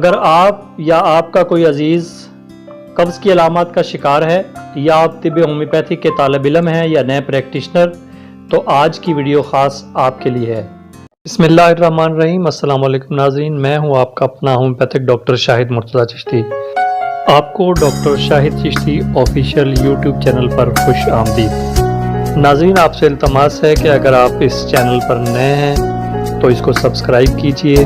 اگر آپ یا آپ کا کوئی عزیز قبض کی علامات کا شکار ہے یا آپ طب ہومیوپیتھی کے طالب علم ہیں یا نئے پریکٹیشنر، تو آج کی ویڈیو خاص آپ کے لیے ہے۔ بسم اللہ الرحمن الرحیم۔ السلام علیکم ناظرین، میں ہوں آپ کا اپنا ہومیوپیتھک ڈاکٹر شاہد مرتضیٰ چشتی۔ آپ کو ڈاکٹر شاہد چشتی آفیشیل یوٹیوب چینل پر خوش آمدید۔ ناظرین، آپ سے التماس ہے کہ اگر آپ اس چینل پر نئے ہیں تو اس کو سبسکرائب کیجئے،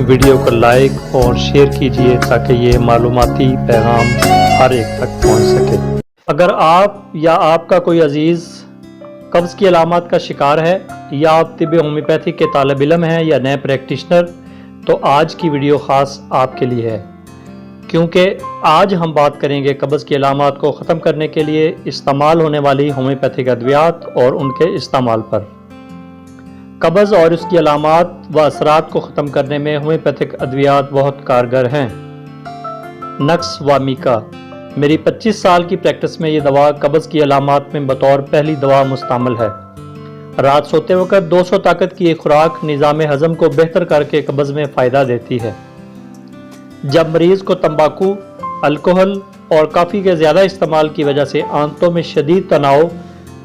ویڈیو کو لائک اور شیئر کیجئے تاکہ یہ معلوماتی پیغام ہر ایک تک پہنچ سکے۔ اگر آپ یا آپ کا کوئی عزیز قبض کی علامات کا شکار ہے یا آپ طب ہومیوپیتھی کے طالب علم ہیں یا نئے پریکٹیشنر، تو آج کی ویڈیو خاص آپ کے لیے ہے، کیونکہ آج ہم بات کریں گے قبض کی علامات کو ختم کرنے کے لیے استعمال ہونے والی ہومیوپیتھک ادویات اور ان کے استعمال پر۔ قبض اور اس کی علامات و اثرات کو ختم کرنے میں ہومیوپیتھک ادویات بہت کارگر ہیں۔ نکس وامیکا میری 25 سال کی پریکٹس میں یہ دوا قبض کی علامات میں بطور پہلی دوا مستعمل ہے۔ رات سوتے وقت 200 طاقت کی ایک خوراک نظام ہضم کو بہتر کر کے قبض میں فائدہ دیتی ہے۔ جب مریض کو تمباکو، الکوہل اور کافی کے زیادہ استعمال کی وجہ سے آنتوں میں شدید تناؤ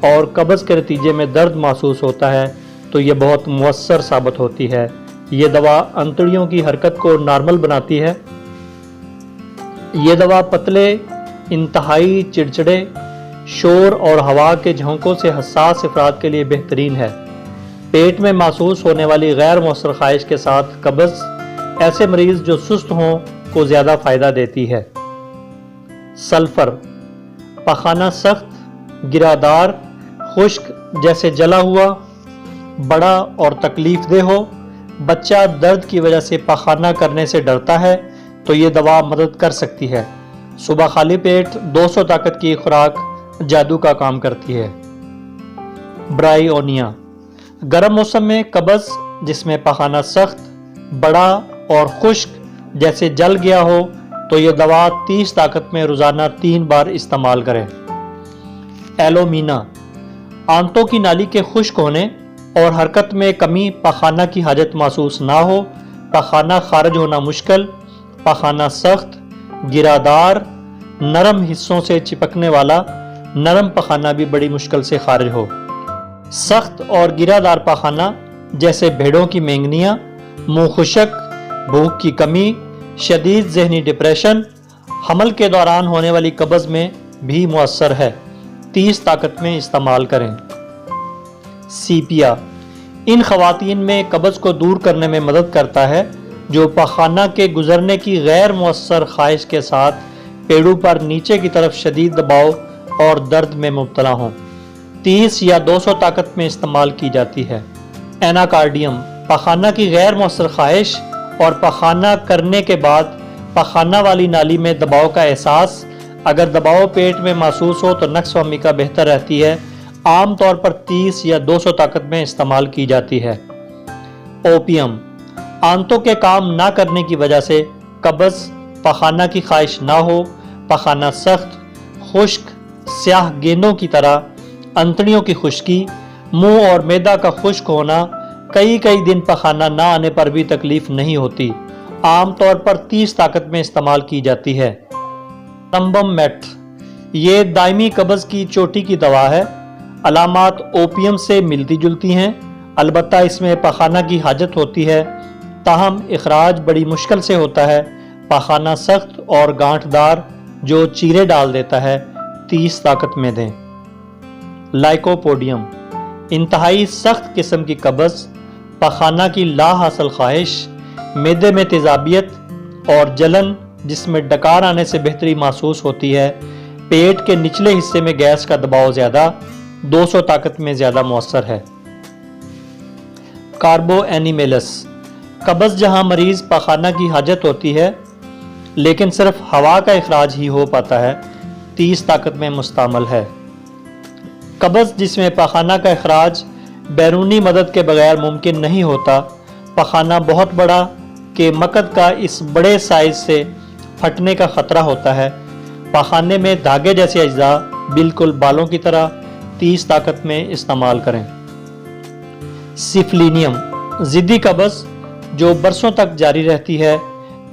اور قبض کے نتیجے میں درد محسوس ہوتا ہے تو یہ بہت مؤثر ثابت ہوتی ہے۔ یہ دوا انتڑیوں کی حرکت کو نارمل بناتی ہے۔ یہ دوا پتلے، انتہائی چڑچڑے، شور اور ہوا کے جھونکوں سے حساس افراد کے لیے بہترین ہے۔ پیٹ میں محسوس ہونے والی غیر مؤثر خواہش کے ساتھ قبض ایسے مریض جو سست ہوں کو زیادہ فائدہ دیتی ہے۔ سلفر پخانہ سخت، گرادار، خشک جیسے جلا ہوا، بڑا اور تکلیف دہ ہو، بچہ درد کی وجہ سے پخانہ کرنے سے ڈرتا ہے تو یہ دوا مدد کر سکتی ہے۔ صبح خالی پیٹ 200 طاقت کی خوراک جادو کا کام کرتی ہے۔ برائیونیا گرم موسم میں قبض جس میں پخانہ سخت، بڑا اور خشک جیسے جل گیا ہو تو یہ دوا 30 طاقت میں روزانہ 3 بار استعمال کریں۔ ایلومینا آنتوں کی نالی کے خشک ہونے اور حرکت میں کمی، پخانہ کی حاجت محسوس نہ ہو، پخانہ خارج ہونا مشکل، پخانہ سخت، گرادار، نرم حصوں سے چپکنے والا، نرم پخانہ بھی بڑی مشکل سے خارج ہو۔ سخت اور گرادار پخانہ جیسے بھیڑوں کی مینگنیاں، منہ خشک، بھوک کی کمی، شدید ذہنی ڈپریشن، حمل کے دوران ہونے والی قبض میں بھی مؤثر ہے۔ 30 طاقت میں استعمال کریں۔ سیپیا ان خواتین میں قبض کو دور کرنے میں مدد کرتا ہے جو پخانہ کے گزرنے کی غیر مؤثر خواہش کے ساتھ پیڑوں پر نیچے کی طرف شدید دباؤ اور درد میں مبتلا ہوں۔ 30 یا 200 طاقت میں استعمال کی جاتی ہے۔ ایناکارڈیم پخانہ کی غیر مؤثر خواہش اور پخانہ کرنے کے بعد پخانہ والی نالی میں دباؤ کا احساس، اگر دباؤ پیٹ میں محسوس ہو تو نکس وامیکا بہتر رہتی ہے۔ عام طور پر 30 یا 200 طاقت میں استعمال کی جاتی ہے۔ اوپیم آنتوں کے کام نہ کرنے کی وجہ سے قبض، پخانہ کی خواہش نہ ہو، پخانہ سخت، خشک، سیاہ گیندوں کی طرح، انتڑیوں کی خشکی، منہ اور معدہ کا خشک ہونا، کئی دن پخانہ نہ آنے پر بھی تکلیف نہیں ہوتی۔ عام طور پر 30 طاقت میں استعمال کی جاتی ہے۔ تمبم میٹ یہ دائمی قبض کی چوٹی کی دوا ہے۔ علامات اوپیم سے ملتی جلتی ہیں، البتہ اس میں پخانہ کی حاجت ہوتی ہے، تاہم اخراج بڑی مشکل سے ہوتا ہے۔ پخانہ سخت اور گانٹھ دار جو چیرے ڈال دیتا ہے، 30 طاقت میں دیں۔ لائکوپوڈیم انتہائی سخت قسم کی قبض، پخانہ کی لا حاصل خواہش، معدے میں تیزابیت اور جلن جس میں ڈکار آنے سے بہتری محسوس ہوتی ہے، پیٹ کے نچلے حصے میں گیس کا دباؤ زیادہ، 200 طاقت میں زیادہ مؤثر ہے۔ کاربو اینیمیلس قبض جہاں مریض پخانہ کی حاجت ہوتی ہے لیکن صرف ہوا کا اخراج ہی ہو پاتا ہے، 30 طاقت میں مستعمل ہے۔ قبض جس میں پخانہ کا اخراج بیرونی مدد کے بغیر ممکن نہیں ہوتا، پخانہ بہت بڑا کہ مقد کا اس بڑے سائز سے پھٹنے کا خطرہ ہوتا ہے، پخانے میں دھاگے جیسے اجزاء بالکل بالوں کی طرح، 30 طاقت میں استعمال کریں۔ سفلینیم ضدی قبض جو برسوں تک جاری رہتی ہے،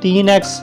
3x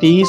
30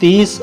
30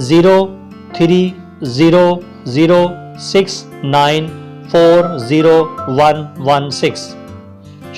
030069401116।